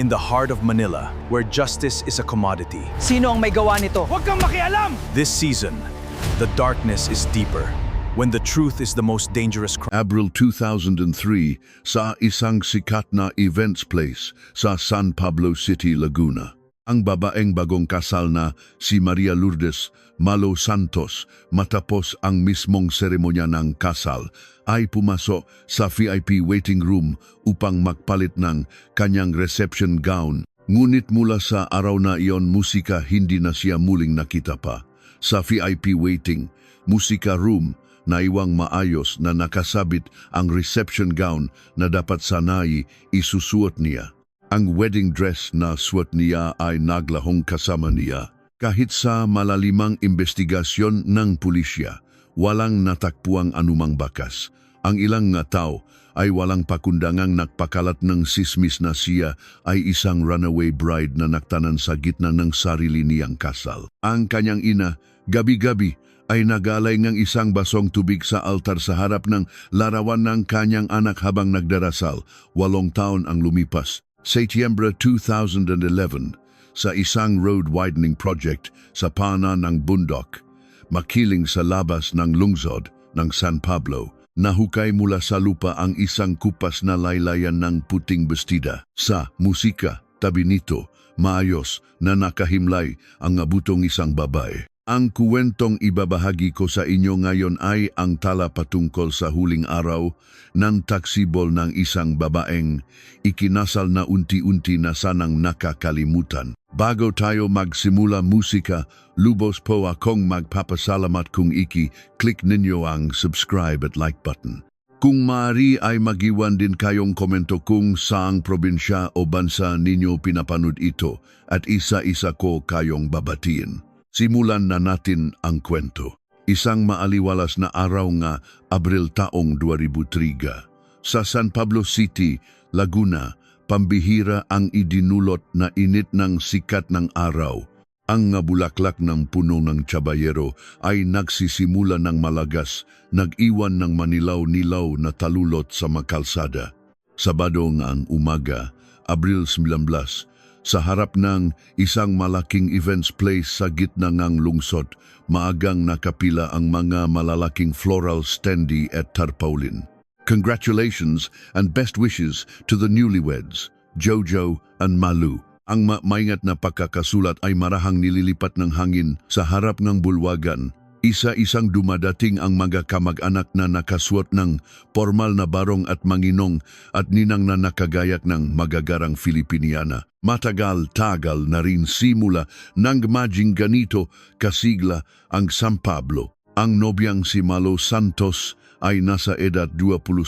in the heart of Manila, where justice is a commodity. Sino ang may gawa nito? Huwag kang makialam! This season, the darkness is deeper, when the truth is the most dangerous crime. April 2003 sa isang sikat na events place sa San Pablo City, Laguna. Ang babaeng bagong kasal na si Maria Lourdes Malo Santos matapos ang mismong seremonya ng kasal ay pumasok sa VIP waiting room upang magpalit ng kanyang reception gown. Ngunit mula sa araw na iyon musika hindi na siya muling nakita pa. Sa VIP waiting, musika room, naiwang maayos na nakasabit ang reception gown na dapat sanay isusuot niya. Ang wedding dress na suot niya ay naglahong kasama niya. Kahit sa malalimang investigasyon ng pulisya, walang natakpuang anumang bakas. Ang ilang nga tao ay walang pakundangang nagpakalat ng sismis na siya ay isang runaway bride na naktanan sa gitna ng sarili niyang kasal. Ang kanyang ina, gabi-gabi, ay nagalay ng isang basong tubig sa altar sa harap ng larawan ng kanyang anak habang nagdarasal. 8 taon ang lumipas. September 2011, sa isang road widening project sa pana ng bundok, makiling sa labas ng lungsod ng San Pablo, nahukay mula sa lupa ang isang kupas na laylayan ng puting bestida. Sa musika, tabi nito, maayos na nakahimlay ang abutong isang babae. Ang kuwentong ibabahagi ko sa inyo ngayon ay ang tala patungkol sa huling araw ng taksibol ng isang babaeng ikinasal na unti-unti na sanang nakakalimutan. Bago tayo magsimula musika, lubos po akong magpapasalamat kung click ninyo ang subscribe at like button. Kung maaari ay mag-iwan din kayong komento kung saang probinsya o bansa ninyo pinapanood ito at isa-isa ko kayong babatiin. Simulan na natin ang kwento. Isang maaliwalas na araw nga, Abril taong 2003, sa San Pablo City, Laguna, pambihira ang idinulot na init ng sikat ng araw. Ang nga bulaklak ng puno ng tsabayero ay nagsisimula ng malagas, nag-iwan ng manilaw-nilaw na talulot sa makalsada. Sabado nga ang umaga, Abril 19, sa harap ng isang malaking events place sa gitna ng lungsod, maagang nakapila ang mga malalaking floral standee at tarpaulin. Congratulations and best wishes to the newlyweds, Jojo and Malu. Ang maingat na pagkakasulat ay marahang nililipat ng hangin sa harap ng bulwagan. Isa-isang dumadating ang mga kamag-anak na nakasuot ng formal na barong at manginong at ninang na nakagayak ng magagarang Filipiniana. Matagal-tagal na rin simula ng maging ganito kasigla ang San Pablo. Ang nobyang si Malo Santos ay nasa edad 29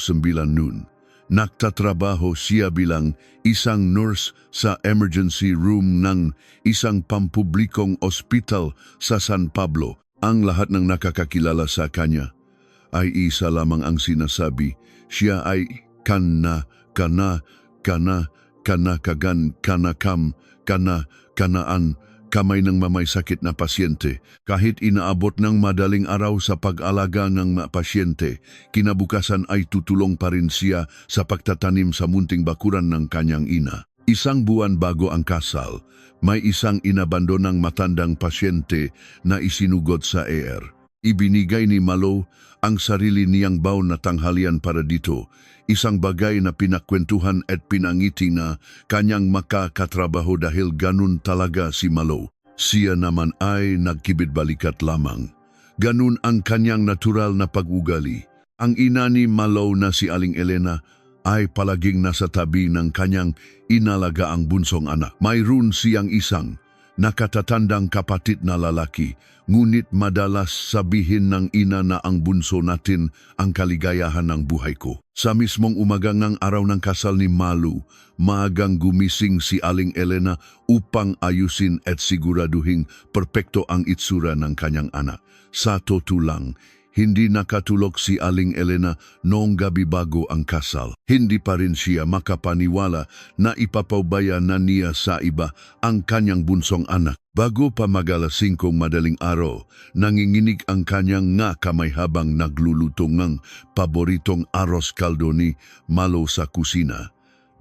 noon. Nagtatrabaho siya bilang isang nurse sa emergency room ng isang pampublikong ospital sa San Pablo. Ang lahat ng nakakakilala sa kanya ay isa lamang ang sinasabi, siya ay kanaan, kamay ng mamay sakit na pasyente. Kahit inaabot ng madaling araw sa pag-alaga ng pasyente, kinabukasan ay tutulong pa rin siya sa pagtatanim sa munting bakuran ng kanyang ina. Isang buwan bago ang kasal, may isang inabandonang matandang pasyente na isinugod sa ER. Ibinigay ni Malo ang sarili niyang baon na tanghalian para dito, isang bagay na pinakwentuhan at pinangiti na kanyang makakatrabaho dahil ganun talaga si Malo. Siya naman ay nagkibit-balikat lamang. Ganun ang kanyang natural na pag-ugali. Ang ina ni Malo na si Aling Elena ay palaging nasa tabi ng kanyang inalagaang bunsong anak. Mayroon siyang isang nakatatandang kapatid na lalaki, ngunit madalas sabihin ng ina na ang bunso natin ang kaligayahan ng buhay ko. Sa mismong umaga ng araw ng kasal ni Malu, maagang gumising si Aling Elena upang ayusin at siguraduhing perpekto ang itsura ng kanyang anak. Sa totoo lang, hindi nakatulog si Aling Elena noong gabi bago ang kasal. Hindi pa rin siya makapaniwala na ipapaubaya na niya sa iba ang kanyang bunsong anak. Bago pa mag-alas 5 madaling araw, nanginginig ang kanyang nga kamay habang nagluluto ng paboritong aros kaldo ni Malo sa kusina.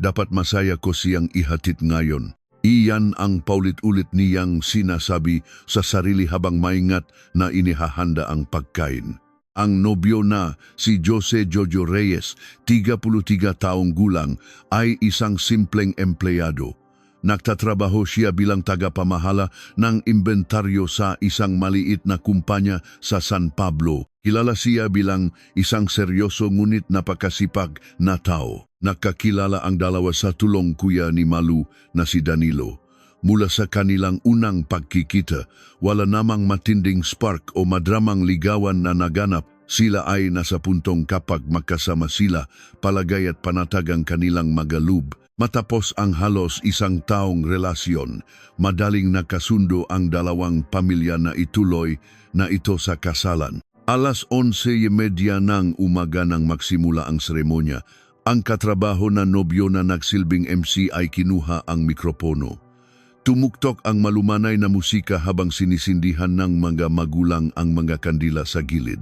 Dapat masaya ko siyang ihatid ngayon. Iyan ang paulit-ulit niyang sinasabi sa sarili habang maingat na inihahanda ang pagkain. Ang nobyo na si Jose Jojo Reyes, 33 taong gulang, ay isang simpleng empleyado. Nagtatrabaho siya bilang tagapamahala ng inventaryo sa isang maliit na kumpanya sa San Pablo. Kilala siya bilang isang seryoso ngunit napakasipag na tao. Nakakilala ang dalawa sa tulong kuya ni Malu na si Danilo. Mula sa kanilang unang pagkikita, wala namang matinding spark o madramang ligawan na naganap. Sila ay nasa puntong kapag magkasama sila, palagay at panatag ang kanilang magalub. Matapos ang halos isang taong relasyon, madaling nakasundo ang dalawang pamilya na ituloy na ito sa kasalan. Alas 11:30 ng umaga nang magsimula ang seremonya, ang katrabaho na nobyo na nagsilbing MC ay kinuha ang mikropono. Tumuktok ang malumanay na musika habang sinisindihan ng mga magulang ang mga kandila sa gilid.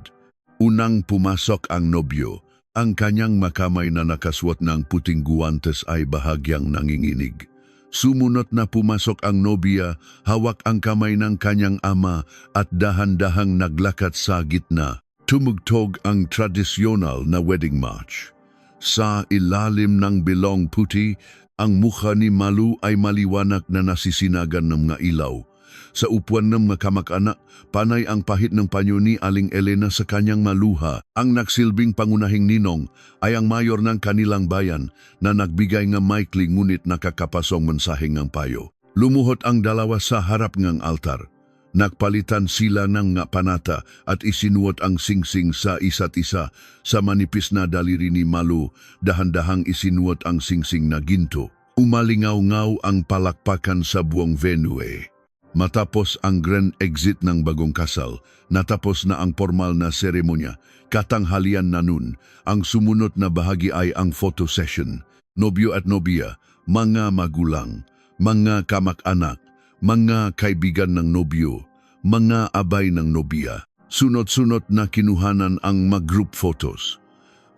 Unang pumasok ang nobyo. Ang kanyang makamay na nakaswat ng puting guwantes ay bahagyang nanginginig. Sumunod na pumasok ang nobya, hawak ang kamay ng kanyang ama at dahan-dahang naglakad sa gitna. Tumugtog ang tradisyonal na wedding march. Sa ilalim ng bilong puti, ang mukha ni Malu ay maliwanag na nasisinagan ng mga ilaw. Sa upuan ng mga kamag-anak, panay ang pahit ng panyo ni Aling Elena sa kanyang maluha. Ang nagsilbing pangunahing ninong ay ang mayor ng kanilang bayan na nagbigay ng maikli ngunit nakakapasong mensaheng ng payo. Lumuhod ang dalawa sa harap ng altar. Nagpalitan sila ng nga panata at isinuot ang singsing sa isa't isa. Sa manipis na daliri ni Malu, dahan-dahang isinuot ang singsing na ginto. Umalingaw-ngaw ang palakpakan sa buong venue. Matapos ang grand exit ng bagong kasal, natapos na ang formal na seremonya. Katanghalian na nun, ang sumunod na bahagi ay ang photo session. Nobyo at nobya, mga magulang, mga kamag-anak, mga kaibigan ng nobyo, mga abay ng nobya. Sunod-sunod na kinuhanan ang mag-group photos.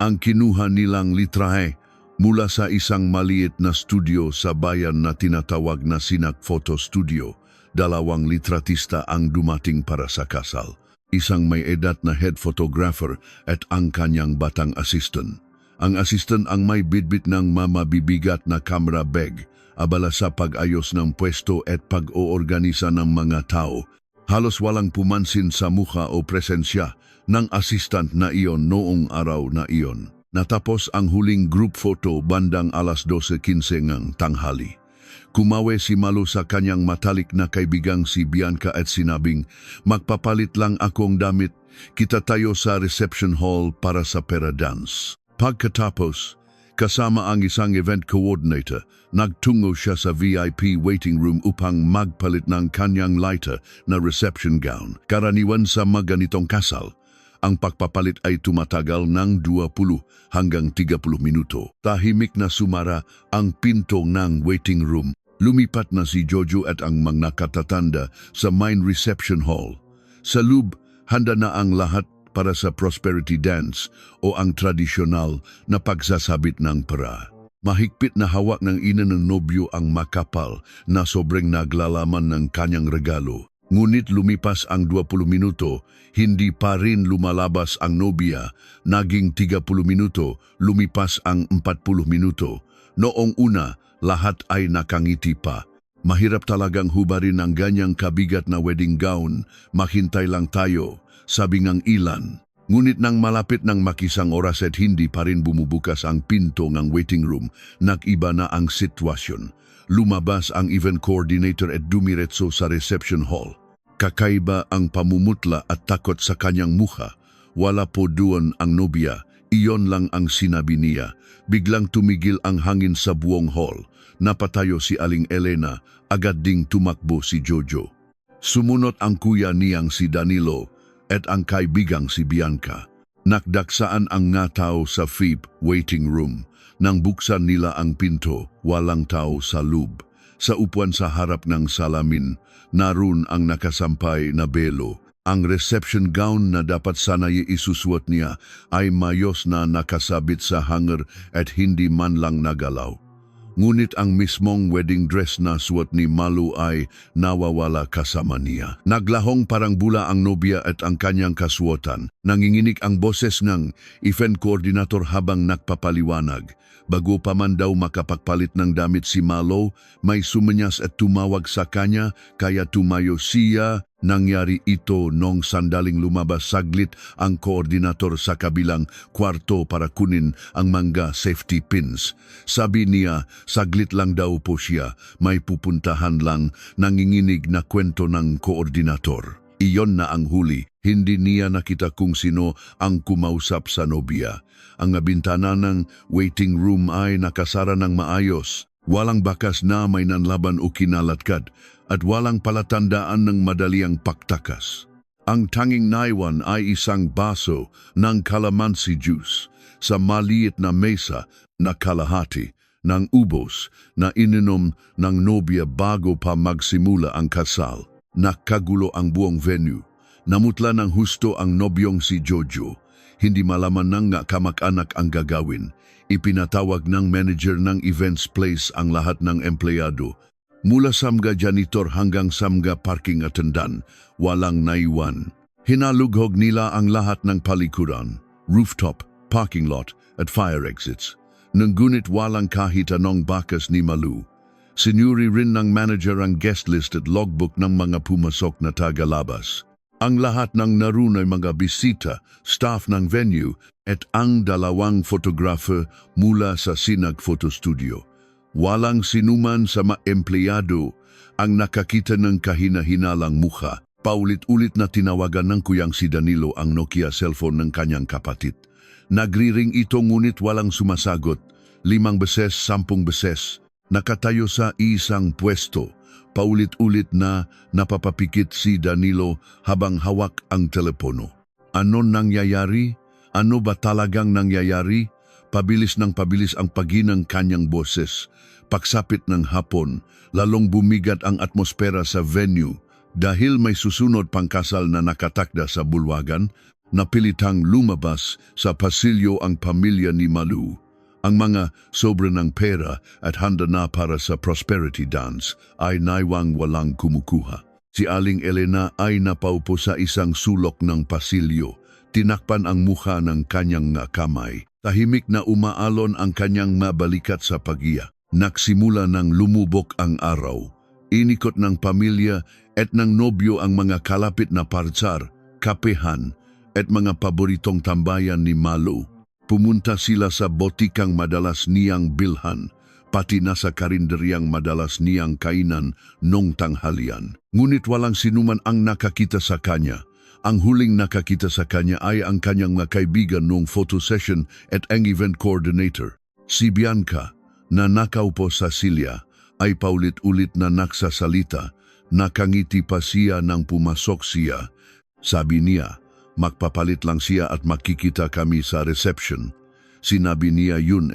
Ang kinuha nilang litrahe mula sa isang maliit na studio sa bayan na tinatawag na Sinak Photo Studio. 2 litratista ang dumating para sa kasal. Isang may edad na head photographer at ang kanyang batang assistant. Ang assistant ang may bitbit ng mamabibigat na camera bag, abala sa pag-ayos ng pwesto at pag-oorganisa ng mga tao. Halos walang pumansin sa mukha o presensya ng assistant na iyon noong araw na iyon. Natapos ang huling group photo bandang alas 12:15 ng tanghali. Kumawe si Malu sa kanyang matalik na kaibigang si Bianca at sinabing, "Magpapalit lang akong damit, kita tayo sa reception hall para sa pera dance." Pagkatapos, kasama ang isang event coordinator, nagtungo siya sa VIP waiting room upang magpalit ng kanyang lighter na reception gown. Karaniwan sa mga ganitong kasal, ang pagpapalit ay tumatagal ng 20 hanggang 30 minuto. Tahimik na sumara ang pinto ng waiting room. Lumipat na si Jojo at ang mga nakatatanda sa main reception hall. Sa loob, handa na ang lahat para sa prosperity dance o ang tradisyonal na pagsasabit ng pera. Mahigpit na hawak ng ina ng nobyo ang makapal na sobrang naglalaman ng kanyang regalo. Ngunit lumipas ang 20 minuto, hindi pa rin lumalabas ang nobya. Naging 30 minuto, lumipas ang 40 minuto. Noong una, lahat ay nakangiti pa. Mahirap talagang hubarin ang ganyang kabigat na wedding gown. Maghintay lang tayo, sabi ng ilan. Ngunit nang malapit ng makisang oras at hindi pa rin bumubukas ang pinto ng waiting room, nag-iba na ang sitwasyon. Lumabas ang event coordinator at dumiretso sa reception hall. Kakaiba ang pamumutla at takot sa kanyang mukha. Wala po doon ang nobya. Iyon lang ang sinabi niya. Biglang tumigil ang hangin sa buong hall. Napatayo si Aling Elena, agad ding tumakbo si Jojo. Sumunod ang kuya niyang si Danilo at ang kaibigang si Bianca. Nakdaksaan ang nga tao sa VIP waiting room. Nang buksan nila ang pinto, walang tao sa loob. Sa upuan sa harap ng salamin, naroon ang nakasampay na belo. Ang reception gown na dapat sana'y isusuot niya ay mayos na nakasabit sa hanger at hindi man lang nagalaw. Ngunit ang mismong wedding dress na suot ni Malu ay nawawala kasama niya. Naglahong parang bula ang nobya at ang kanyang kasuotan. Nanginginig ang boses ng event coordinator habang nagpapaliwanag. Bago pa man daw makapagpalit ng damit si Malo, may sumanyas at tumawag sa kanya kaya tumayo siya. Nangyari ito nung sandaling lumabas saglit ang koordinator sa kabilang kwarto para kunin ang mga safety pins. Sabi niya, saglit lang daw po siya, may pupuntahan lang, nanginginig na kwento ng koordinator. Iyon na ang huli, hindi niya nakita kung sino ang kumausap sa nobya. Ang bintana ng waiting room ay nakasara ng maayos. Walang bakas na may nanlaban o kinalatkad at walang palatandaan ng madaliang paktakas. Ang tanging naiwan ay isang baso ng calamansi juice sa maliit na mesa na kalahati ng ubos na ininom ng nobya bago pa magsimula ang kasal. Nakagulo ang buong venue. Namutla ng husto ang nobyong si Jojo. Hindi malaman ng nga kamag-anak ang gagawin. Ipinatawag ng manager ng events place ang lahat ng empleyado. Mula samga janitor hanggang samga parking attendant, walang naiwan. Hinalughog nila ang lahat ng palikuran, rooftop, parking lot at fire exits. Ngunit walang kahit anong bakas ni Malu. Sinuri rin ng manager ang guest list at logbook ng mga pumasok na tagalabas. Ang lahat ng naroon ay mga bisita, staff ng venue at ang dalawang photographer mula sa Sinag Photo Studio. Walang sinuman sa mga empleyado ang nakakita ng kahina-hinalang mukha. Paulit-ulit na tinawagan ng kuyang si Danilo ang Nokia cellphone ng kanyang kapatid. Nagriring ito ngunit walang sumasagot. 5 beses, 10 beses. Nakatayo sa isang pwesto. Paulit-ulit na napapapikit si Danilo habang hawak ang telepono. Ano nangyayari? Ano ba talagang nangyayari? Pabilis ng pabilis ang paginang kanyang boses. Pagsapit ng hapon, lalong bumigat ang atmosfera sa venue. Dahil may susunod pang kasal na nakatakda sa bulwagan, napilitang lumabas sa pasilyo ang pamilya ni Malu. Ang mga sobra ng pera at handa na para sa prosperity dance ay naiwang walang kumukuha. Si Aling Elena ay napaupo sa isang sulok ng pasilyo. Tinakpan ang mukha ng kanyang kamay. Tahimik na umaalon ang kanyang mabalikat sa pagiya. Nagsimula ng lumubok ang araw. Inikot ng pamilya at ng nobyo ang mga kalapit na partsar, kapehan at mga paboritong tambayan ni Malu. Pumunta sila sa botikang madalas niyang bilhan, pati na sa karinderyang madalas niyang kainan nung tanghalian. Ngunit walang sinuman ang nakakita sa kanya. Ang huling nakakita sa kanya ay ang kanyang kaibigan nung photo session at ang event coordinator. Si Bianca, na nakaupo sa silya, ay paulit-ulit na nagsasalita. Nakangiti pa siya nang pumasok siya. Sabi niya, magpapalit lang siya at makikita kami sa reception. Sinabi niya yun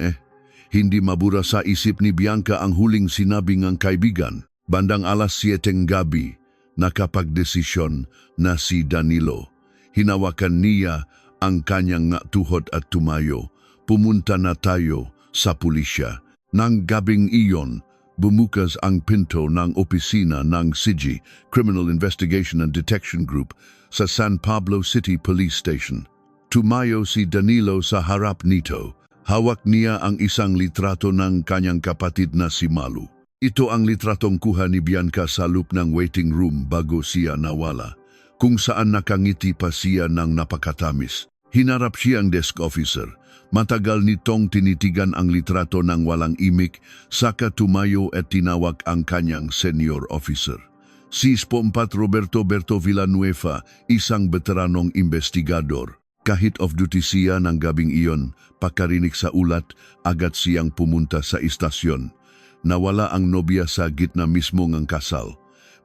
Hindi mabura sa isip ni Bianca ang huling sinabi ng kaibigan. Bandang alas 7 gabi, nakapagdesisyon na si Danilo. Hinawakan niya ang kanyang tuhod at tumayo. Pumunta na tayo sa pulisya. Nang gabing iyon, bumukas ang pinto ng opisina ng CIG, Criminal Investigation and Detection Group, sa San Pablo City Police Station. Tumayo si Danilo sa harap nito. Hawak niya ang isang litrato ng kanyang kapatid na si Malu. Ito ang litratong kuha ni Bianca sa loob ng waiting room bago siya nawala, kung saan nakangiti pa siya ng napakatamis. Hinarap siya ang desk officer. Matagal nitong tinitigan ang litrato ng walang imik, saka tumayo at tinawag ang kanyang senior officer. Si Spompat Roberto Villanueva, isang veteranong investigador. Kahit off-duty siya ng gabing iyon, pakarinig sa ulat, agad siyang pumunta sa istasyon. Nawala ang nobya sa gitna mismo ng kasal.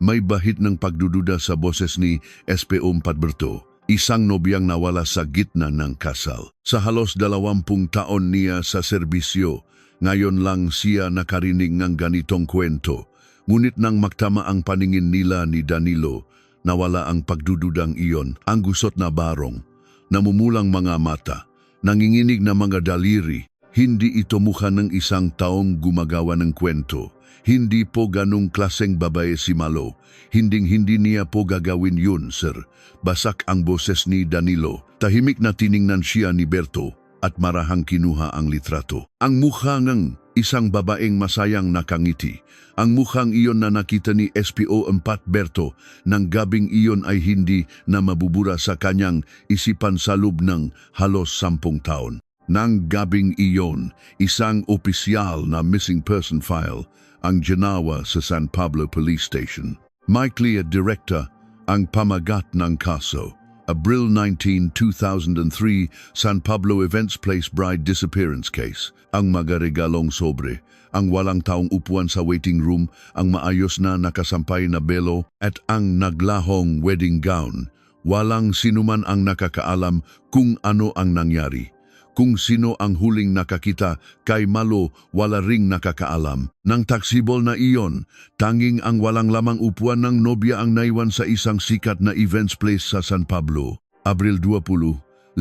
May bahid ng pagdududa sa boses ni SPO Patberto, isang nobyang nawala sa gitna ng kasal. Sa halos 20 taon niya sa serbisyo, ngayon lang siya nakarinig ng ganitong kwento. Ngunit nang magtama ang paningin nila ni Danilo, nawala ang pagdududang iyon, ang gusot na barong, namumulang mga mata, nanginginig na mga daliri, Hindi ito mukha ng isang taong gumagawa ng kwento. Hindi po ganong klaseng babae si Malo. Hindi niya po gagawin yun, sir. Basak ang boses ni Danilo. Tahimik na tiningnan siya ni Berto at marahang kinuha ang litrato. Ang mukha ng isang babaeng masayang nakangiti. Ang mukhang iyon na nakita ni SPO4 Berto ng gabing iyon ay hindi na mabubura sa kanyang isipan sa loob ng halos 10 taon. Nang gabing iyon, isang opisyal na missing person file ang ginawa sa San Pablo Police Station. Maikli at direkta ang pamagat ng kaso. Abril 19, 2003, San Pablo Events Place Bride Disappearance Case. Ang magaregalong sobre, ang walang taong upuan sa waiting room, ang maayos na nakasampay na belo at ang naglahong wedding gown. Walang sinuman ang nakakaalam kung ano ang nangyari. Kung sino ang huling nakakita kay Malo, wala ring nakakaalam. Nang taksibol na iyon, tanging ang walang lamang upuan ng nobya ang naiwan sa isang sikat na events place sa San Pablo. Abril 20,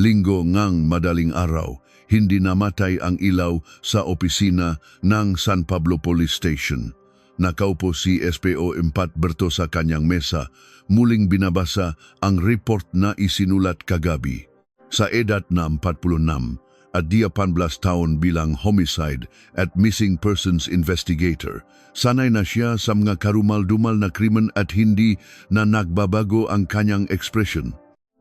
linggo ngang madaling araw, hindi namatay ang ilaw sa opisina ng San Pablo Police Station. Nakaupo si SPO4 Berto sa kanyang mesa, muling binabasa ang report na isinulat kagabi. Sa edad na 46 at 18 taon bilang homicide at missing persons investigator, sanay na siya sa mga karumal-dumal na krimen at hindi na nagbabago ang kanyang ekspresyon.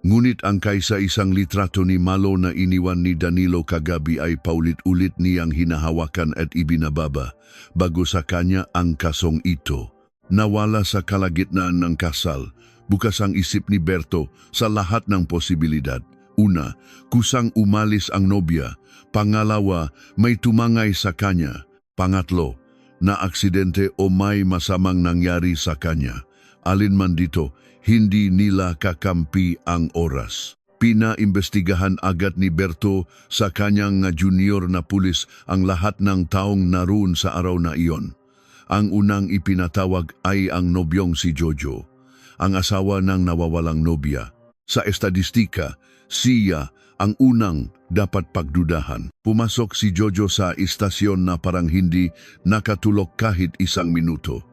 Ngunit ang kaisa-isang litrato ni Malo na iniwan ni Danilo kagabi ay paulit-ulit niyang hinahawakan at ibinababa bago sa kanya ang kasong ito. Nawala sa kalagitnaan ng kasal, bukas ang isip ni Berto sa lahat ng posibilidad. Una, kusang umalis ang nobya. Pangalawa, may tumangay sa kanya. Pangatlo, na aksidente o may masamang nangyari sa kanya. Alin man dito, hindi nila kakampi ang oras. Pinaimbestigahan agad ni Berto sa kanyang junior na pulis ang lahat ng taong naroon sa araw na iyon. Ang unang ipinatawag ay ang nobyong si Jojo, ang asawa ng nawawalang nobya. Sa estadistika, siya ang unang dapat pagdudahan. Pumasok si Jojo sa istasyon na parang hindi nakatulog kahit isang minuto.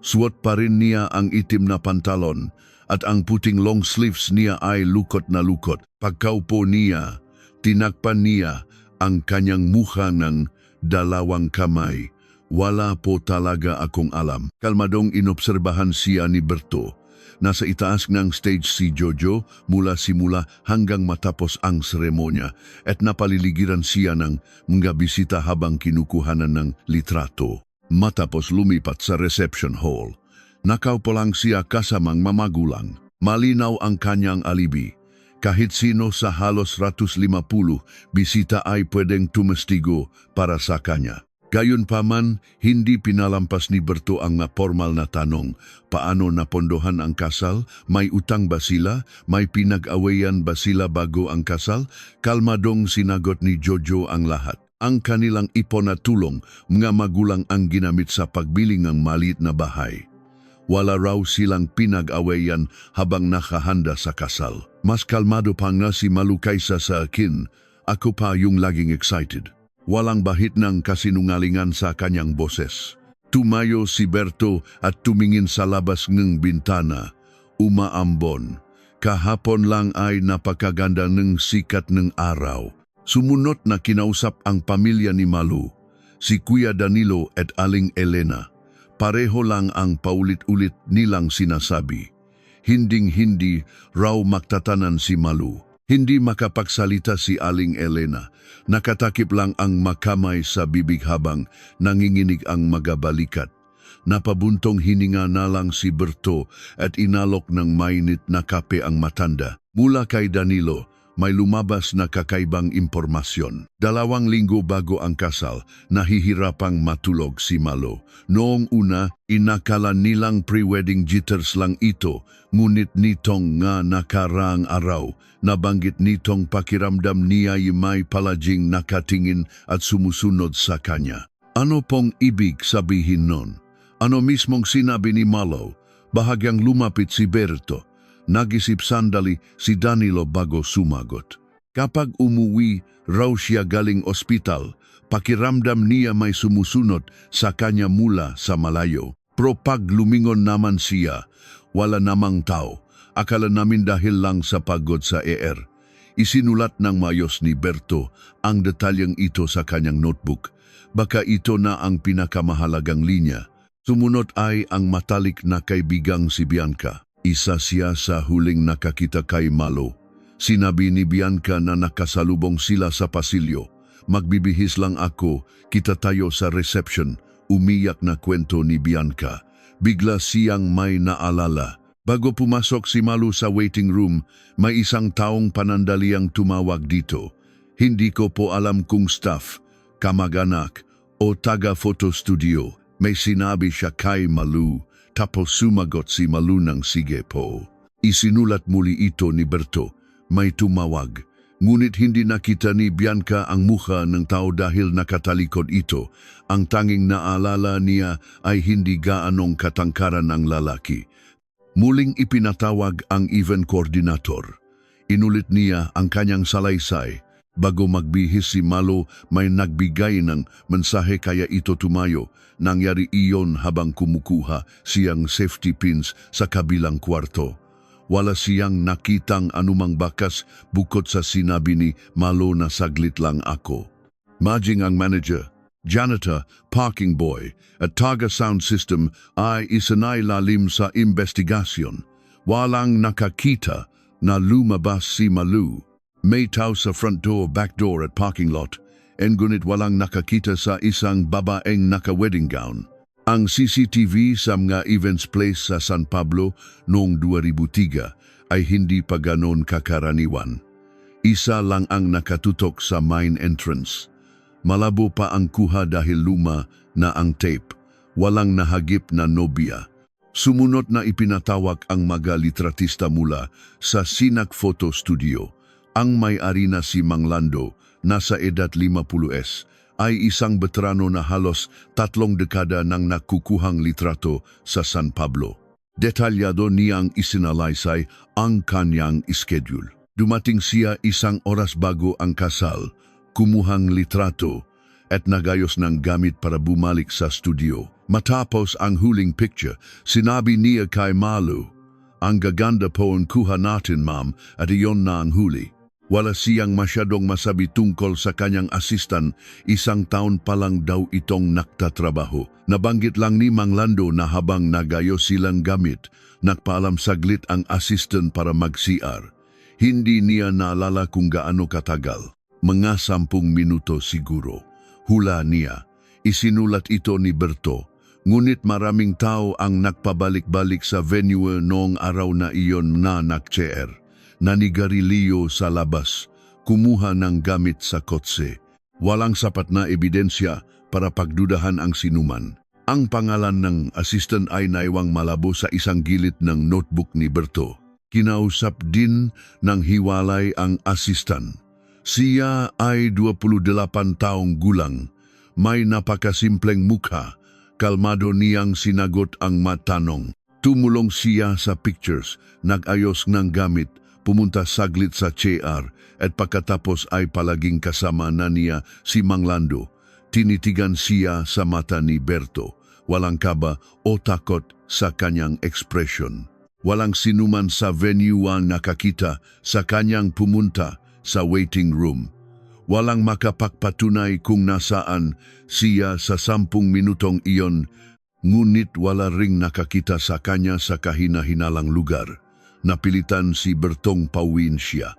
Suot pa rin niya ang itim na pantalon at ang puting long sleeves niya ay lukot na lukot. Pagkaupo niya, tinakpan niya ang kanyang mukha ng 2 kamay. Wala po talaga akong alam. Kalmadong inobserbahan siya ni Berto. Nasa itaas ng stage si Jojo mula simula hanggang matapos ang seremonya at napaliligiran siya ng mga bisita habang kinukuhanan ng litrato. Matapos lumipat sa reception hall, nakaupo lang siya kasamang mamagulang. Malinaw ang kanyang alibi. Kahit sino sa halos 150 bisita ay pwedeng tumestigo para sa kanya. Gayunpaman, hindi pinalampas ni Berto ang formal na tanong, paano napondohan ang kasal? May utang ba sila? May pinag-awayan ba sila bago ang kasal? Kalmadong sinagot ni Jojo ang lahat. Ang kanilang ipon at tulong, mga magulang ang ginamit sa pagbili ng maliit na bahay. Wala raw silang pinag-awayan habang nakahanda sa kasal. Mas kalmado pa nga si Malo kaysa sa akin, ako pa yung laging excited. Walang bahit ng kasinungalingan sa kanyang boses. Tumayo si Berto at tumingin sa labas ng bintana. Umaambon. Kahapon lang ay napakaganda ng sikat ng araw. Sumunod na kinausap ang pamilya ni Malo, si Kuya Danilo at Aling Elena. Pareho lang ang paulit-ulit nilang sinasabi. Hinding-hindi raw magtatanan si Malo. Hindi makapagsalita si Aling Elena. Nakatakip lang ang makamay sa bibig habang nanginginig ang magabalikat. Napabuntong hininga na lang si Berto at inalok ng mainit na kape ang matanda. Mula kay Danilo, may lumabas na kakaibang impormasyon. 2 linggo bago ang kasal, nahihirapang matulog si Malo. Noong una, inakala nilang pre-wedding jitters lang ito, ngunit nitong nga nakaraang araw, nabanggit nitong pakiramdam niya may palaging nakatingin at sumusunod sa kanya. Ano pong ibig sabihin nun? Ano mismong sinabi ni Malo? Bahagyang lumapit si Berto. Nag-isip sandali si Danilo bago sumagot. Kapag umuwi raw siya galing ospital, Pakiramdam niya may sumusunod sa kanya mula sa malayo. Pero pag lumingon naman siya, wala namang tao. Akala namin dahil lang sa pagod sa ER. Isinulat ng mayos ni Berto ang detalyeng ito sa kanyang notebook. Baka ito na ang pinakamahalagang linya. Sumunod ay ang matalik na kaibigang si Bianca. Isa siya sa huling nakakita kay Malo. Sinabi ni Bianca na nakasalubong sila sa pasilyo. Magbibihis lang ako, kita tayo sa reception. Umiyak na kwento ni Bianca. Bigla siyang may naalala. Bago pumasok si Malu sa waiting room, may isang taong panandaliang tumawag dito. Hindi ko po alam kung staff, kamag-anak o taga-photo studio. May sinabi siya kay Malu, tapos sumagot si Malu ng sige po. Isinulat muli ito ni Berto. May tumawag. Ngunit hindi nakita ni Bianca ang mukha ng tao dahil nakatalikod ito. Ang tanging naalala niya ay hindi gaanong katangkaran ng lalaki. Muling ipinatawag ang event coordinator. Inulit niya ang kanyang salaysay. Bago magbihis si Malo, may nagbigay ng mensahe kaya ito tumayo. Nangyari iyon habang kumukuha siyang safety pins sa kabilang kwarto. Wala siyang nakitang anumang bakas bukod sa sinabi ni Malo na saglit lang ako. Maging ang manager, janitor, parking boy at taga sound system ay isinailalim sa investigasyon. Walang nakakita na lumabas si Malu. May tao sa front door, back door at parking lot. Ngunit walang nakakita sa isang babaeng naka-wedding gown. Ang CCTV sa mga events place sa San Pablo noong 2003 ay hindi pa ganon kakaraniwan. Isa lang ang nakatutok sa main entrance. Malabo pa ang kuha dahil luma na ang tape. Walang nahagip na nobya. Sumunod na ipinatawag ang mga litratista mula sa Sinak Photo Studio. Ang may-ari na si Mang Lando, nasa edad 50s, ay isang veterano na halos 3 dekada nang nakukuhang litrato sa San Pablo. Detalyado niyang isinalaysay ang kanyang schedule. Dumating siya 1 oras bago ang kasal, kumuhang litrato at nagayos ng gamit para bumalik sa studio. Matapos ang huling picture, sinabi niya kay Malu, "Ang gaganda po ang kuha natin, ma'am, at iyon na ang huli." Wala siyang masyadong masabi tungkol sa kanyang asistan, 1 taon pa lang daw itong naktatrabaho. Nabanggit lang ni Mang Lando na habang nagayos silang gamit, nagpaalam saglit ang asistan para mag-CR. Hindi niya naalala kung gaano katagal. Mga 10 minuto siguro. Hula niya. Isinulat ito ni Berto. Ngunit maraming tao ang nagpabalik-balik sa venue noong araw na iyon na nag-chair. Nanigarilyo sa labas, kumuha ng gamit sa kotse. Walang sapat na ebidensya para pagdudahan ang sinuman. Ang pangalan ng assistant ay naiwang malabo sa isang gilid ng notebook ni Berto. Kinausap din ng hiwalay ang assistant. Siya ay 28 taong gulang. May napakasimpleng mukha. Kalmado niyang sinagot ang matanong. Tumulong siya sa pictures, nag-ayos ng gamit, pumunta saglit sa CR at pagkatapos ay palaging kasama na niya si Mang Lando. Tinitigan siya sa mata ni Berto. Walang kaba o takot sa kanyang ekspresyon. Walang sinuman sa venue ang nakakita sa kanyang pumunta sa waiting room. Walang makapagpatunay kung nasaan siya sa 10 minutong iyon, ngunit wala ring nakakita sa kanya sa kahina-hinalang lugar. Napilitan si Bertong pauwiin siya.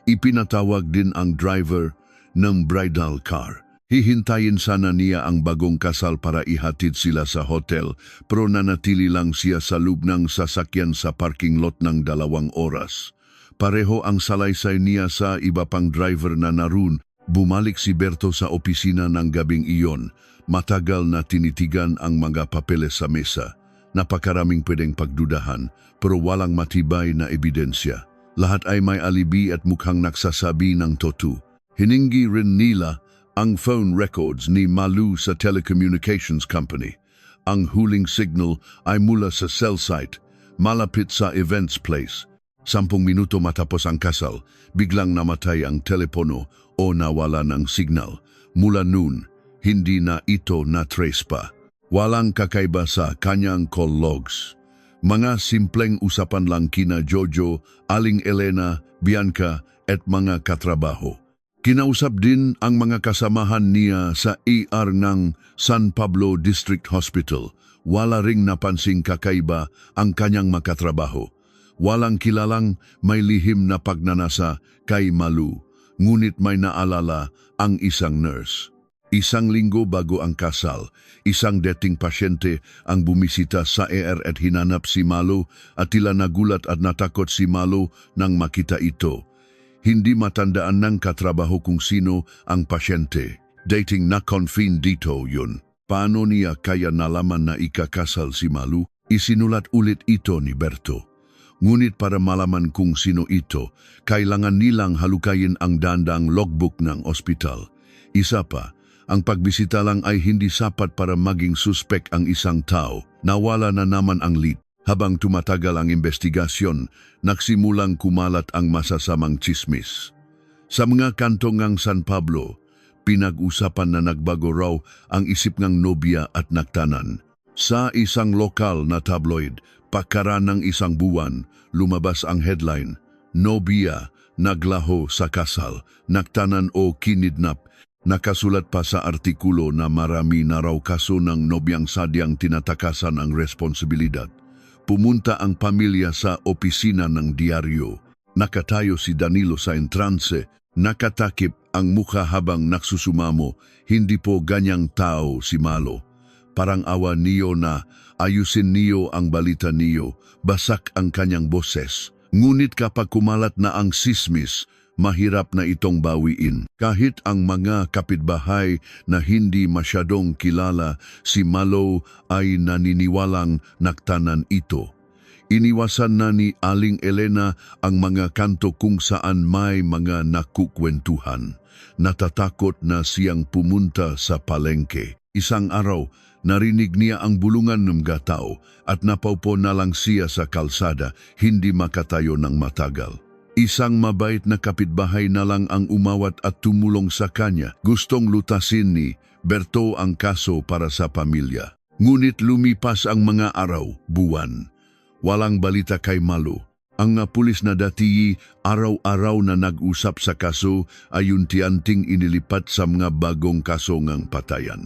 Ipinatawag din ang driver ng bridal car. Hihintayin sana niya ang bagong kasal para ihatid sila sa hotel, pero nanatili lang siya sa loob ng sasakyan sa parking lot ng 2 oras. Pareho ang salaysay niya sa iba pang driver na naroon. Bumalik si Berto sa opisina ng gabing iyon. Matagal na tinitigan ang mga papeles sa mesa. Napakaraming pwedeng pagdudahan, pero walang matibay na ebidensya. Lahat ay may alibi at mukhang nagsasabi ng totoo. Hiningi rin nila ang phone records ni Malu sa telecommunications company. Ang huling signal ay mula sa cell site, malapit sa events place. 10 minuto matapos ang kasal, biglang namatay ang telepono o nawala ng signal. Mula noon, hindi na ito na-trace pa. Walang kakaiba sa kanyang call logs. Mga simpleng usapan lang kina Jojo, Aling Elena, Bianca at mga katrabaho. Kinausap din ang mga kasamahan niya sa ER ng San Pablo District Hospital. Wala ring napansing kakaiba ang kanyang makatrabaho. Walang kilalang may lihim na pagnanasa kay Malu, ngunit may naalala ang isang nurse. Isang linggo bago ang kasal, isang dating pasyente ang bumisita sa ER at hinanap si Malu at tila nagulat at natakot si Malu nang makita ito. Hindi matandaan ng katrabaho kung sino ang pasyente. Dating na confine dito yun. Paano niya kaya nalaman na ikakasal si Malu? Isinulat ulit ito ni Berto. Ngunit para malaman kung sino ito, kailangan nilang halukayin ang dandang logbook ng ospital. Isa pa, ang pagbisita lang ay hindi sapat para maging suspek ang isang tao. Nawala na naman ang lead. Habang tumatagal ang investigasyon, nagsimulang kumalat ang masasamang tsismis. Sa mga kanto ng San Pablo, pinag-usapan na nagbago raw ang isip ng nobya at naktanan. Sa isang lokal na tabloid, pagkaraan ng isang buwan, lumabas ang headline, "Nobya, naglaho sa kasal, naktanan o kinidnap." Nakasulat pa sa artikulo na marami na raw kaso ng nobyang sadyang tinatakasan ang responsibilidad. Pumunta ang pamilya sa opisina ng diaryo. Nakatayo si Danilo sa entranse, nakatakip ang mukha habang nagsusumamo. Hindi po ganyang tao si Malo. Parang awa niyo na ayusin niyo ang balita niyo, basak ang kanyang boses. Ngunit kapag kumalat na ang sismis, mahirap na itong bawiin. Kahit ang mga kapitbahay na hindi masyadong kilala si Malo ay naniniwalang naktanan ito. Iniwasan na ni Aling Elena ang mga kanto kung saan may mga nakukwentuhan. Natatakot na siyang pumunta sa palengke. Isang araw, narinig niya ang bulungan ng gatao at napaupo na lang siya sa kalsada, hindi makatayo ng matagal. Isang mabait na kapitbahay na lang ang umawat at tumulong sa kanya. Gustong lutasin ni Berto ang kaso para sa pamilya. Ngunit lumipas ang mga araw, buwan. Walang balita kay Malu. Ang pulis na dati araw-araw na nag-usap sa kaso ay unti-unting inilipat sa mga bagong kaso ng patayan.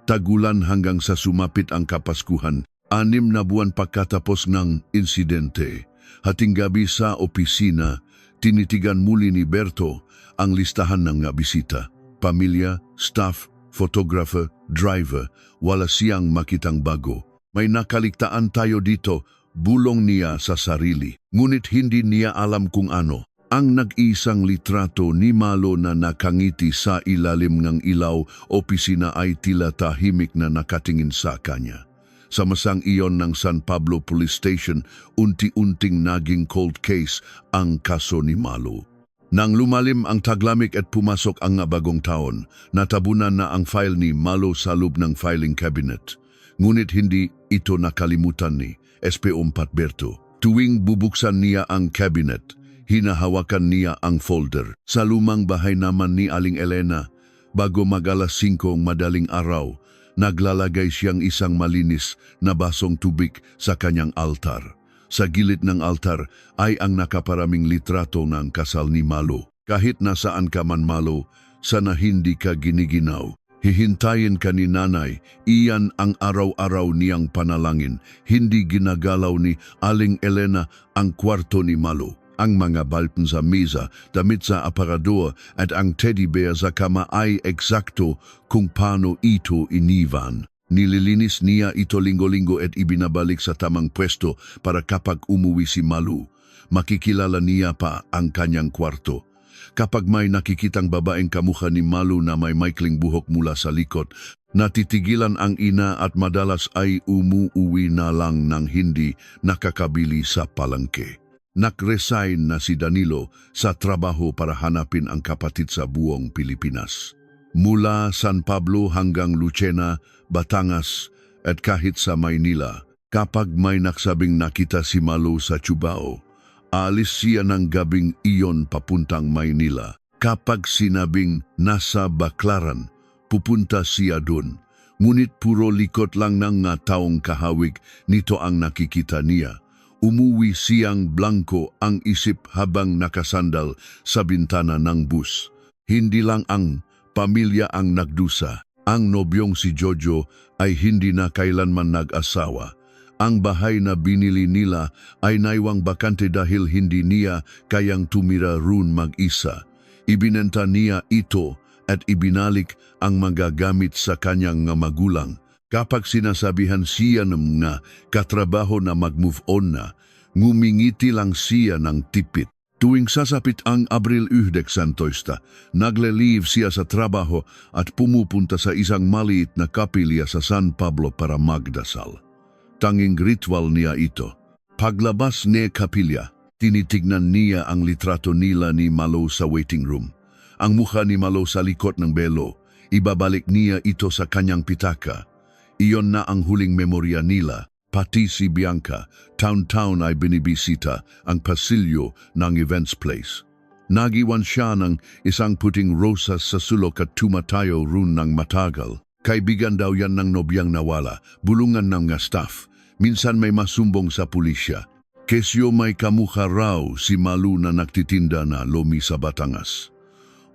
Tagulan hanggang sa sumapit ang Kapaskuhan, 6 na buwan pagkatapos ng insidente. Hating gabi sa opisina, tinitigan muli ni Berto ang listahan ng mga bisita. Pamilya, staff, photographer, driver, wala siyang makitang bago. May nakaligtaan tayo dito, bulong niya sa sarili. Ngunit hindi niya alam kung ano. Ang nag-isang litrato ni Malo na nakangiti sa ilalim ng ilaw opisina ay tila tahimik na nakatingin sa kanya. Sa masang iyon ng San Pablo Police Station, unti-unting naging cold case ang kaso ni Malo. Nang lumalim ang taglamig at pumasok ang bagong taon, natabunan na ang file ni Malo sa loob ng filing cabinet. Ngunit hindi ito nakalimutan ni SP4 Berto. Tuwing bubuksan niya ang cabinet, hinahawakan niya ang folder. Sa lumang bahay naman ni Aling Elena, bago mag-alas 5 madaling araw, naglalagay siyang isang malinis na basong tubig sa kanyang altar. Sa gilid ng altar ay ang nakaparaming litrato ng kasal ni Malo. Kahit nasaan ka man Malo, sana hindi ka giniginaw. Hihintayin ka ni nanay, iyan ang araw-araw niyang panalangin. Hindi ginagalaw ni Aling Elena ang kwarto ni Malo. Ang mga balpen sa mesa, damit sa aparador at ang teddy bear sa kama ay eksakto kung paano ito iniwan. Nililinis niya ito linggo-linggo at ibinabalik sa tamang pwesto para kapag umuwi si Malu, makikilala niya pa ang kanyang kwarto. Kapag may nakikitang babaeng kamukha ni Malu na may maikling buhok mula sa likod, natitigilan ang ina at madalas ay umuuwi na lang ng hindi nakakabili sa palengke. Nag-resign na si Danilo sa trabaho para hanapin ang kapatid sa buong Pilipinas. Mula San Pablo hanggang Lucena, Batangas at kahit sa Maynila, kapag may nagsabing nakita si Malu sa Cubao, aalis siya ng gabing iyon papuntang Maynila. Kapag sinabing nasa Baclaran, pupunta siya dun. Ngunit puro likot lang ng nga taong kahawig nito ang nakikita niya. Umuwi siyang blanco ang isip habang nakasandal sa bintana ng bus. Hindi lang ang pamilya ang nagdusa. Ang nobyong si Jojo ay hindi na kailanman nag-asawa. Ang bahay na binili nila ay naiwang bakante dahil hindi niya kayang tumira roon mag-isa. Ibinenta niya ito at ibinalik ang magagamit sa kanyang nga magulang. Kapag sinasabihan siya ng nga katrabaho na mag-move on na, ngumingiti lang siya ng tipit. Tuwing sasapit ang Abril 19, nagle-leave siya sa trabaho at pumupunta sa isang maliit na kapilya sa San Pablo para magdasal. Tanging ritual niya ito. Paglabas ni kapilya, tinitignan niya ang litrato nila ni Malo sa waiting room. Ang mukha ni Malo sa likod ng belo, ibabalik niya ito sa kanyang pitaka. Iyon na ang huling memorya nila, pati si Bianca, taon-taon ay binibisita ang pasilyo ng events place. Nagiwan siya ng isang puting rosas sa sulok at tumatayo roon ng matagal. Kaibigan daw yan ng nobyang nawala, bulungan ng nga staff. Minsan may masumbong sa pulisya. Kesyo may kamukha raw si Malu na nagtitinda na lomi sa Batangas.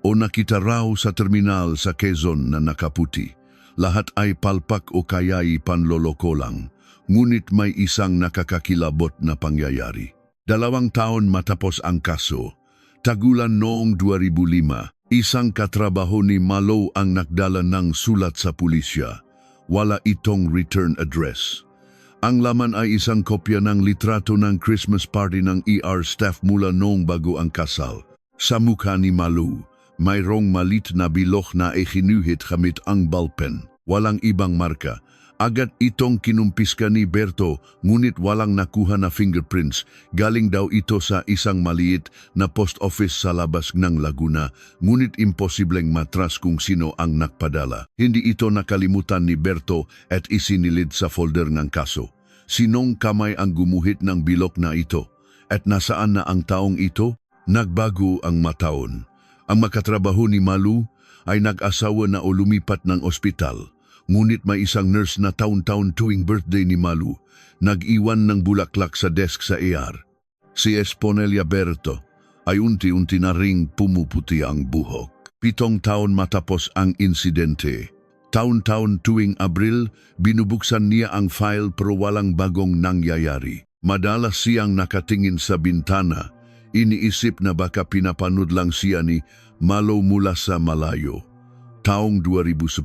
O nakita raw sa terminal sa Quezon na nakaputi. Lahat ay palpak o kaya'y panloloko lang, ngunit may isang nakakakilabot na pangyayari. 2 taon matapos ang kaso, tagulan noong 2005, isang katrabaho ni Malo ang nagdala ng sulat sa pulisya. Wala itong return address. Ang laman ay isang kopya ng litrato ng Christmas party ng ER staff mula noong bago ang kasal. Sa mukha ni Malo, mayroong malit na bilog na ikinuhit gamit ang ballpen. Walang ibang marka. Agad itong kinumpiska ni Berto, ngunit walang nakuha na fingerprints. Galing daw ito sa isang maliit na post office sa labas ng Laguna, ngunit imposibleng matras kung sino ang nakpadala. Hindi ito nakalimutan ni Berto at isinilid sa folder ng kaso. Sinong kamay ang gumuhit ng bilog na ito? At nasaan na ang taong ito? Nagbago ang mataon. Ang makatrabaho ni Malu ay nag-asawa na o lumipat ng ospital. Ngunit may isang nurse na taon-taon tuwing birthday ni Malu, nag-iwan ng bulaklak sa desk sa ER. Si Esponelia Berto ay unti-unti na ring pumuputi ang buhok. 7 taon matapos ang insidente. Taon-taon tuwing Abril, binubuksan niya ang file pero walang bagong nangyayari. Madalas siyang nakatingin sa bintana, iniisip na baka pinapanood lang siya ni Malo mula sa malayo. Taong 2010,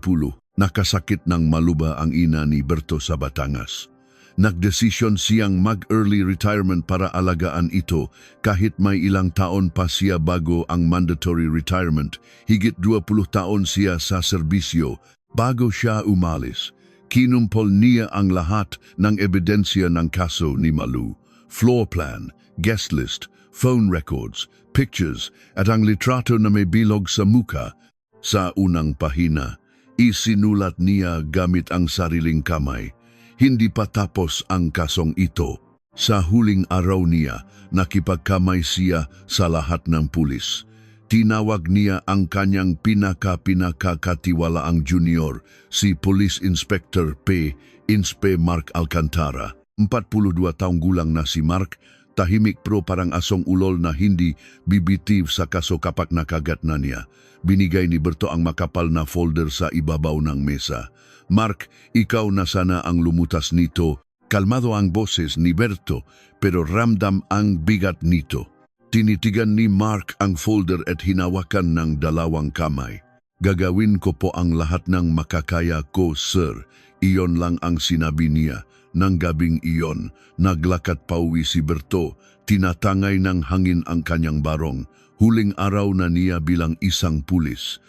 nakasakit ng maluba ang ina ni Berto sa Batangas. Nagdesisyon siyang mag-early retirement para alagaan ito kahit may ilang taon pa siya bago ang mandatory retirement. Higit 20 taon siya sa serbisyo bago siya umalis. Kinumpol niya ang lahat ng ebidensya ng kaso ni Malu. Floor plan, guest list, phone records, pictures at ang litrato na may bilog sa muka. Sa unang pahina, isinulat niya gamit ang sariling kamay. Hindi pa tapos ang kasong ito. Sa huling araw niya, nakipagkamay siya sa lahat ng pulis. Tinawag niya ang kanyang pinaka-katiwalaang junior, si Police Inspector P. Inspe Mark Alcantara. 42 taong gulang na si Mark, tahimik pro parang asong ulol na hindi bibitiw sa kaso kapag nakagat na niya. Binigay ni Berto ang makapal na folder sa ibabaw ng mesa. Mark, ikaw na sana ang lumutas nito. Kalmado ang boses ni Berto, pero ramdam ang bigat nito. Tinitigan ni Mark ang folder at hinawakan ng 2 kamay. Gagawin ko po ang lahat ng makakaya ko, sir. Iyon lang ang sinabi niya. Nang gabing iyon, naglakad pauwi si Berto, tinatangay ng hangin ang kanyang barong. Huling araw na niya bilang isang pulis.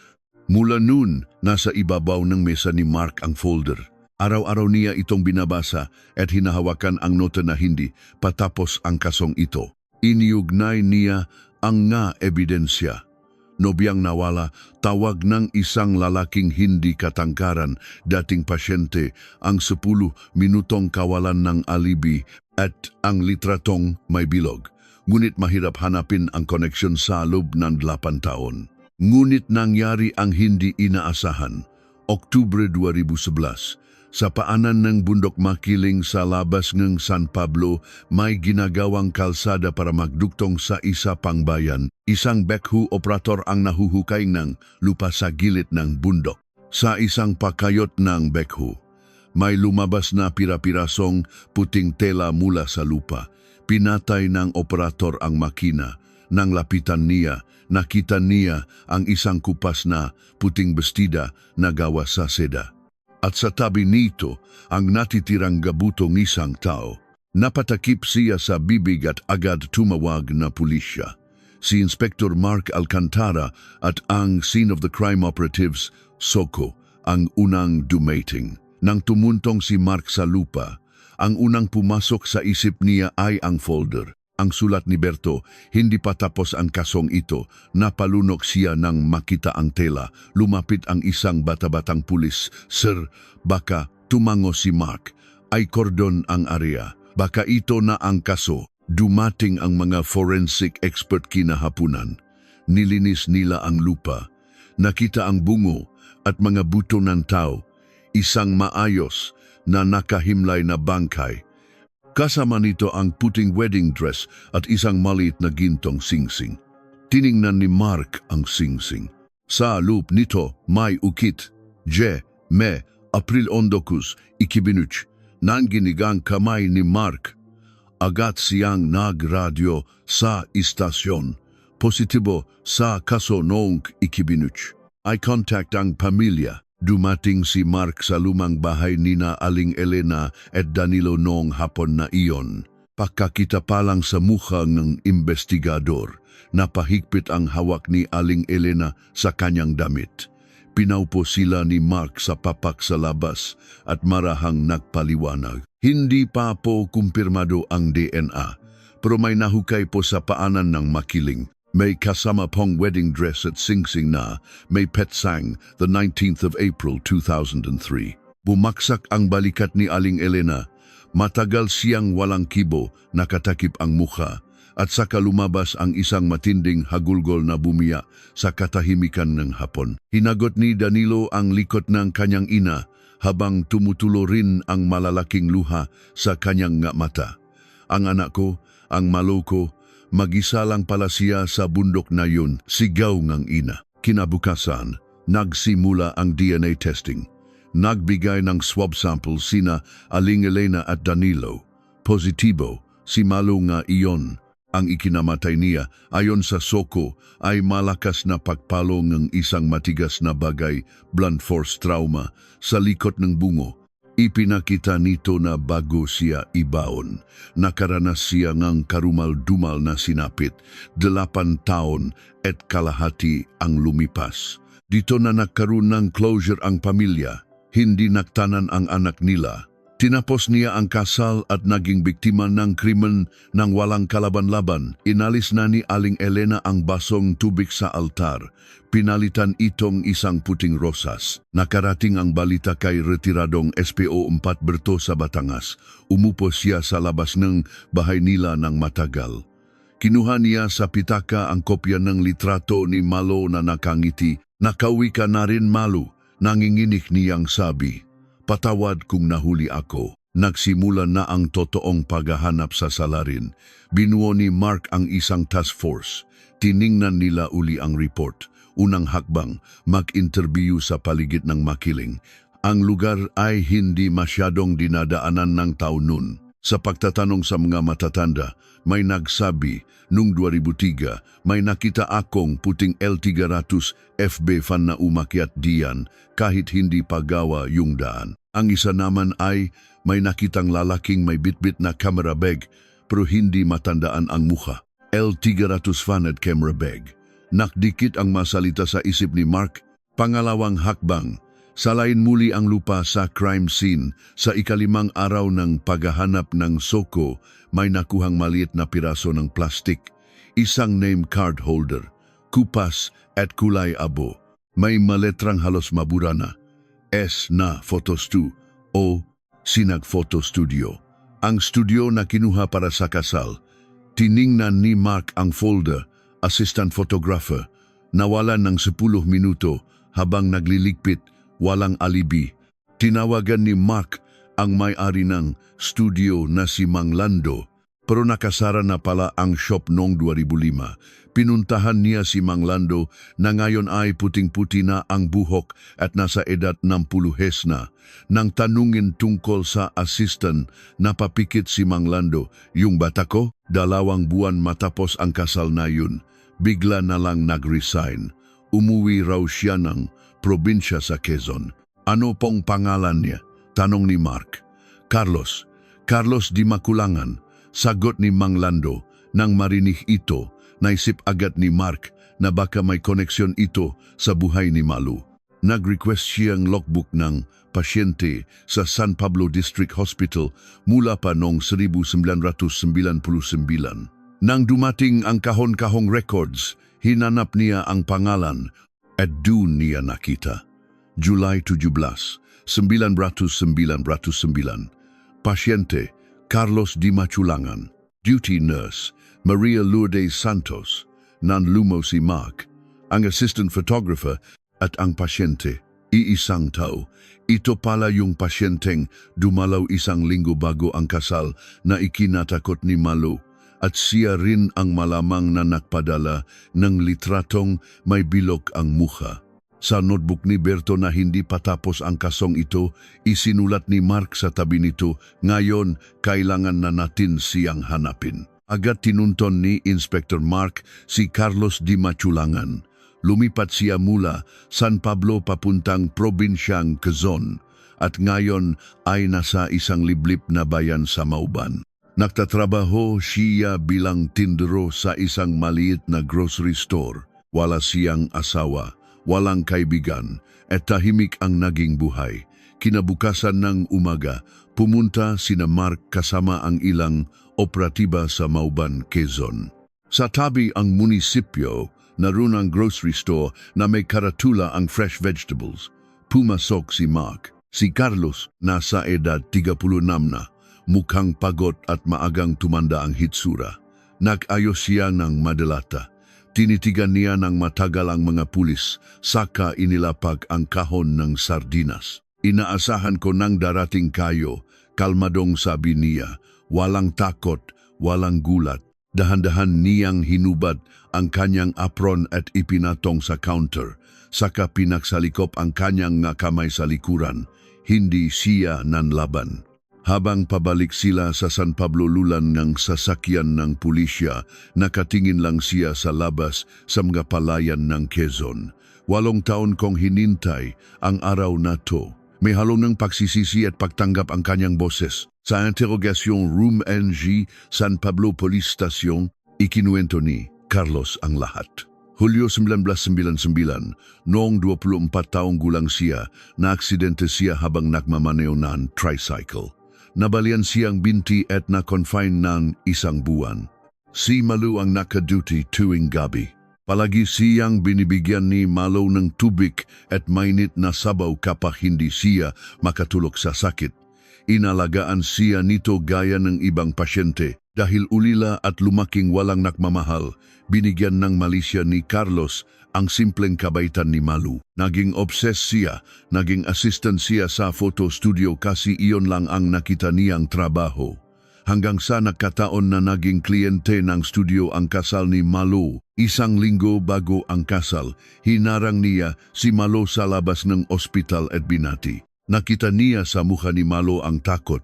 Mula noon, nasa ibabaw ng mesa ni Mark ang folder. Araw-araw niya itong binabasa at hinahawakan ang nota na hindi patapos ang kasong ito. Iniugnay niya ang nga ebidensya. Nobyang nawala, tawag ng isang lalaking hindi katangkaran, dating pasyente, ang 10 minutong kawalan ng alibi at ang litratong may bilog. Ngunit mahirap hanapin ang koneksyon sa loob ng 8 taon. Ngunit nangyari ang hindi inaasahan. Oktubre 2011, sa paanan ng bundok Makiling sa labas ng San Pablo, may ginagawang kalsada para magduktong sa isa pang bayan. Isang backhoe operator ang nahuhukay ng lupa sa gilid ng bundok. Sa isang pakayot ng backhoe, may lumabas na pira-pirasong puting tela mula sa lupa. Pinatay ng operator ang makina. Nang lapitan niya, nakita niya ang isang kupas na puting bestida na gawa sa seda. At sa tabi nito, ang natitirang gabutong isang tao. Napatakip siya sa bibig at agad tumawag na pulisya. Si Inspector Mark Alcantara at ang scene of the crime operatives, Soko, ang unang dumating. Nang tumuntong si Mark sa lupa, ang unang pumasok sa isip niya ay ang folder. Ang sulat ni Berto, hindi pa tapos ang kasong ito. Napalunok siya nang makita ang tela. Lumapit ang isang bata-batang pulis. Sir, baka tumango si Mark. Ay kordon ang area. Baka ito na ang kaso. Dumating ang mga forensic expert kinahapunan. Nilinis nila ang lupa. Nakita ang bungo at mga buto ng tao. Isang maayos na nakahimlay na bangkay. Kasama nito ang puting wedding dress at isang maliit na gintong singsing. Tiningnan ni Mark ang singsing. Sa loob nito may ukit. Me, April 12, 2013. Nang ginigang kamay ni Mark. Agad siyang nagradyo sa istasyon. Positibo sa kaso noong 2013. Ay contact ang pamilya. Dumating si Mark sa lumang bahay nina Aling Elena at Danilo noong hapon na iyon. Pagkakita pa lang sa mukha ng investigador, napahigpit ang hawak ni Aling Elena sa kanyang damit. Pinaupo sila ni Mark sa papak sa labas at marahang nagpaliwanag. Hindi pa po kumpirmado ang DNA, pero may nahukay po sa paanan ng Makiling. May kasama pong wedding dress at singsing na may petsang the 19th of April 2003. Bumaksak ang balikat ni Aling Elena. Matagal siyang walang kibo, nakatakip ang mukha at saka lumabas ang isang matinding hagulgol na bumiya sa katahimikan ng hapon. Hinagot ni Danilo ang likod ng kanyang ina habang tumutulo rin ang malalaking luha sa kanyang mata. Ang anak ko, ang maloko, mag-isa lang pala siya sa bundok na yun, sigaw ng ina. Kinabukasan, nagsimula ang DNA testing. Nagbigay ng swab sample sina Aling Elena at Danilo. Positibo, si Malo nga iyon. Ang ikinamatay niya, ayon sa Soko, ay malakas na pagpalo ng isang matigas na bagay, blunt force trauma, sa likod ng bungo. Ipinakita nito na bago siya ibaon, nakaranas siya ng karumal-dumal na sinapit, 8 taon at kalahati ang lumipas. Dito na nagkaroon ng closure ang pamilya, hindi naktanan ang anak nila. Tinapos niya ang kasal at naging biktima ng krimen ng walang kalaban-laban. Inalis na ni Aling Elena ang basong tubig sa altar. Pinalitan itong isang puting rosas. Nakarating ang balita kay retiradong SPO 4 Berto sa Batangas. Umupo siya sa labas ng bahay nila ng matagal. Kinuha niya sa pitaka ang kopya ng litrato ni Malo na nakangiti. Nakauwi ka na rin, Malo, nanginginig niyang sabi. Patawad kung nahuli ako. Nagsimula na ang totoong paghahanap sa salarin. Binuo ni Mark ang isang task force. Tiningnan nila uli ang report. Unang hakbang, mag-interview sa paligid ng Makiling. Ang lugar ay hindi masyadong dinadaanan ng tao nun. Sa pagtatanong sa mga matatanda, may nagsabi, nung 2003, may nakita akong puting L300 FB fan na umakyat diyan kahit hindi pa gawa yung daan. Ang isa naman ay may nakitang lalaking may bitbit na camera bag pero hindi matandaan ang mukha. L300 fan at camera bag. Nakdikit ang masalita sa isip ni Mark. Pangalawang hakbang, salain muli ang lupa sa crime scene. Sa ikalimang araw ng paghahanap ng Soko, may nakuhang maliit na piraso ng plastik. Isang name card holder, kupas at kulay abo. May maletrang halos mabura na. S na Photostu o Sinag Photo Studio. Ang studio na kinuha para sa kasal. Tiningnan ni Mark ang folder, assistant photographer. Nawalan ng 10 minuto habang nagliligpit walang alibi. Tinawagan ni Mark ang may-ari ng studio na si Mang Lando, pero nakasara na pala ang shop noong 2005. Pinuntahan niya si Mang Lando na ngayon ay puting-puti na ang buhok at nasa edad 60 na. Nang tanungin tungkol sa assistant, napapikit si Mang Lando, "Yung bata ko, 2 buwan matapos ang kasal na yun, bigla na lang nag-resign. Umuwi raw siya ng probinsya sa Quezon." "Ano pong pangalan niya?" tanong ni Mark. Carlos di Makulangan, sagot ni Mang Lando. Nang marinig ito, naisip agad ni Mark na baka may koneksyon ito sa buhay ni Malu. Nag-request siyang logbook ng pasyente sa San Pablo District Hospital mula pa noong 1999. Nang dumating ang kahon-kahong records, hinanap niya ang pangalan at doon niya nakita. July 17, 1999. Pasyente, Carlos di Maculangan. Duty nurse, Maria Lourdes Santos. Nanlumo si Mark, ang assistant photographer at ang pasyente. Iisang tao. Ito pala yung pasyenteng dumalaw 1 linggo bago ang kasal na ikinatakot ni Malu. At siya rin ang malamang na nagpadala ng litratong may bilog ang mukha. Sa notebook ni Berto na hindi patapos ang kasong ito, isinulat ni Mark sa tabi nito, "Ngayon, kailangan na natin siyang hanapin." Agad tinunton ni Inspector Mark si Carlos di Maculangan. Lumipat siya mula San Pablo papuntang probinsyang Quezon at ngayon ay nasa isang liblib na bayan sa Mauban. Nagtatrabaho siya bilang tindero sa isang maliit na grocery store. Wala siyang asawa, walang kaibigan, at tahimik ang naging buhay. Kinabukasan ng umaga, pumunta sina Mark kasama ang ilang operatiba sa Mauban, Quezon. Sa tabi ang munisipyo, naroon ang grocery store na may karatula ang fresh vegetables. Pumasok si Mark. Si Carlos, nasa edad 36 na, mukhang pagod at maagang tumanda ang hitsura. Nag-ayos siya ng madalata. Tinitigan niya ng matagal ang mga pulis, saka inilapag ang kahon ng sardinas. "Inaasahan ko nang darating kayo," kalmadong sabi niya. Walang takot, walang gulat. Dahan-dahan niyang hinubad ang kanyang apron at ipinatong sa counter, saka pinagsalikop ang kanyang nga kamay sa likuran. Hindi siya nanlaban. Habang pabalik sila sa San Pablo lulan ng sasakyan ng pulisya, nakatingin lang siya sa labas sa mga palayan ng Quezon. 8 taon kong hinintay ang araw na to. May halong ng pagsisisi at pagtanggap ang kanyang boses. Sa interrogasyon Room NG, San Pablo Police Station, ikinuwento ni Carlos ang lahat. Hulyo 1999, noong 24 taong gulang siya, na-aksidente siya habang nagmamaneo ng tricycle. Nabalian siyang binti at na-confine ng 1 buwan. Si Malu ang naka-duty tuwing gabi. Palagi siyang binibigyan ni Malu ng tubig at mainit na sabaw kapag hindi siya makatulog sa sakit. Inalagaan siya nito gaya ng ibang pasyente. Dahil ulila at lumaking walang nakmamahal, binigyan ng malisya ni Carlos ang simpleng kabaitan ni Malu. Naging obses siya, naging assistant siya sa photo studio kasi iyon lang ang nakita niyang trabaho. Hanggang sa nagkataon na naging kliyente ng studio ang kasal ni Malu. 1 linggo bago ang kasal, hinarang niya si Malu sa labas ng ospital at binati. Nakita niya sa mukha ni Malu ang takot,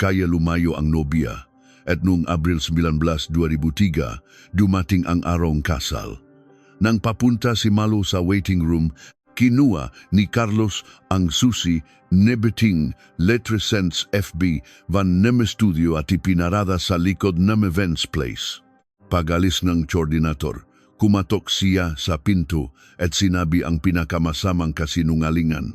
kaya lumayo ang nobya. At noong Abril 19, 2003, dumating ang arong kasal. Nang papunta si Malu sa waiting room, kinuha ni Carlos ang susi, nebeting Letrescence FB Van Nem Studio at ipinarada sa likod ng events place. Pag-alis ng coordinator, kumatok siya sa pinto at sinabi ang pinakamasamang kasinungalingan.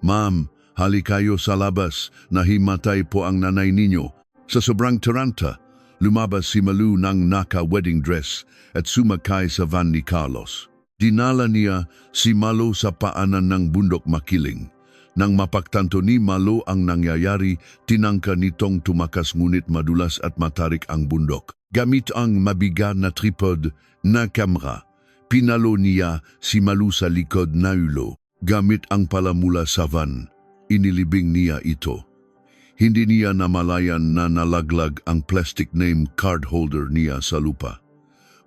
"Ma'am, hali kayo sa labas, nahimatay po ang nanay ninyo." Sa sobrang taranta, lumabas si Malu ng naka-wedding dress at sumakay sa van ni Carlos. Dinala niya si Malu sa paanan ng bundok Makiling. Nang mapagtanto ni Malu ang nangyayari, tinangka nitong tumakas ngunit madulas at matarik ang bundok. Gamit ang mabigat na tripod na kamera, pinalo niya si Malu sa likod na ulo. Gamit ang palamula sa van, inilibing niya ito. Hindi niya namalayan na nalaglag ang plastic name card holder niya sa lupa.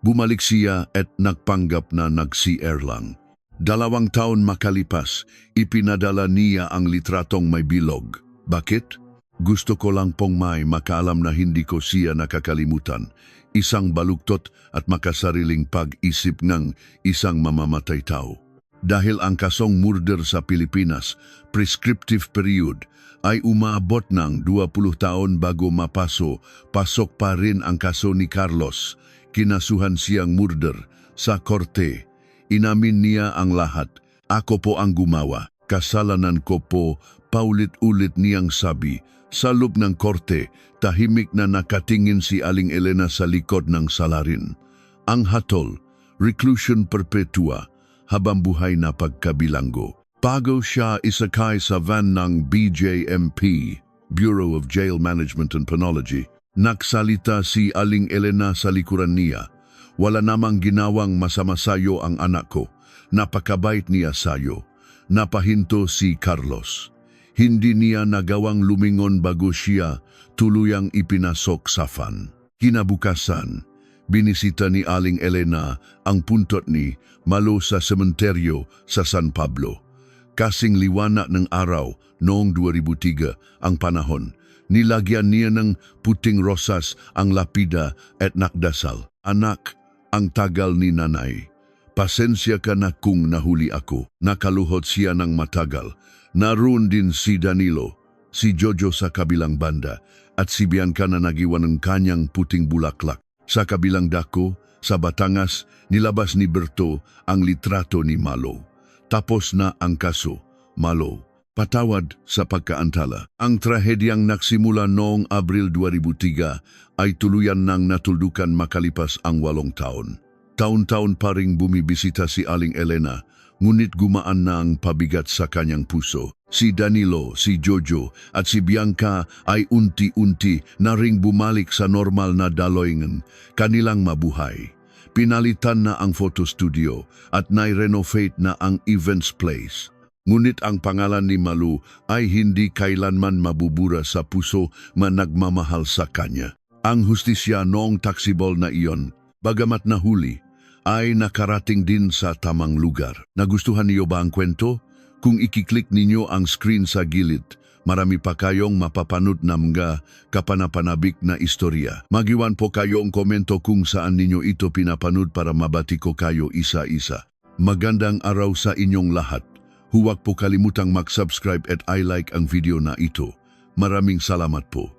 Bumalik siya at nagpanggap na nag-CR lang. 2 taon makalipas, ipinadala niya ang litratong may bilog. Bakit? Gusto ko lang pong may makaalam na hindi ko siya nakakalimutan. Isang baluktot at makasariling pag-isip ng isang mamamatay tao. Dahil ang kasong murder sa Pilipinas, prescriptive period, ay umabot ng 20 taon bago mapaso, pasok pa rin ang kaso ni Carlos. Kinasuhan siyang murder sa korte. Inamin niya ang lahat. Ako po ang gumawa. Kasalanan ko po, paulit-ulit niyang sabi. Sa loob ng korte, tahimik na nakatingin si Aling Elena sa likod ng salarin. Ang hatol, reclusion perpetua, habang buhay na pagkabilanggo. Bago siya isakay sa van ng BJMP, Bureau of Jail Management and Penology, nagsalita si Aling Elena sa likuran niya. Wala namang ginawang masama sayo ang anak ko. Napakabait niya sayo. Napahinto si Carlos. Hindi niya nagawang lumingon bago siya tuluyang ipinasok sa van. Kinabukasan, binisita ni Aling Elena ang puntot ni Malo sa sementeryo sa San Pablo. Kasing liwanag ng araw noong 2003 ang panahon. Nilagyan niya ng puting rosas ang lapida at nakdasal. Anak, ang tagal ni nanay. Pasensya ka na kung nahuli ako. Nakaluhod siya ng matagal. Naroon din si Danilo, si Jojo sa kabilang banda, at si Bianca na nagiwan ng kanyang puting bulaklak. Sa kabilang dako, sa Batangas, nilabas ni Berto ang litrato ni Malo. Tapos na ang kaso, Malo. Patawad sa pagkaantala. Ang trahedyang nagsimula noong Abril 2003 ay tuluyan nang natuldukan makalipas ang 8 taon. Taon-taon pa ring bumibisita si Aling Elena, ngunit gumaan na ang pabigat sa kanyang puso. Si Danilo, si Jojo at si Bianca ay unti-unti na ring bumalik sa normal na daloyngan kanilang mabuhay. Pinalitan na ang photo studio at nai-renovate na ang events place. Ngunit ang pangalan ni Malu ay hindi kailanman mabubura sa puso man nagmamahal sa kanya. Ang hustisya noong taksibol na iyon, bagamat nahuli, ay nakarating din sa tamang lugar. Nagustuhan niyo ba ang kwento? Kung ikiklik ninyo ang screen sa gilid, marami pa kayong mapapanood na mga kapanapanabik na istorya. Magiwan po kayo ang komento kung saan ninyo ito pinapanood para mabati ko kayo isa-isa. Magandang araw sa inyong lahat. Huwag po kalimutang mag-subscribe at i-like ang video na ito. Maraming salamat po.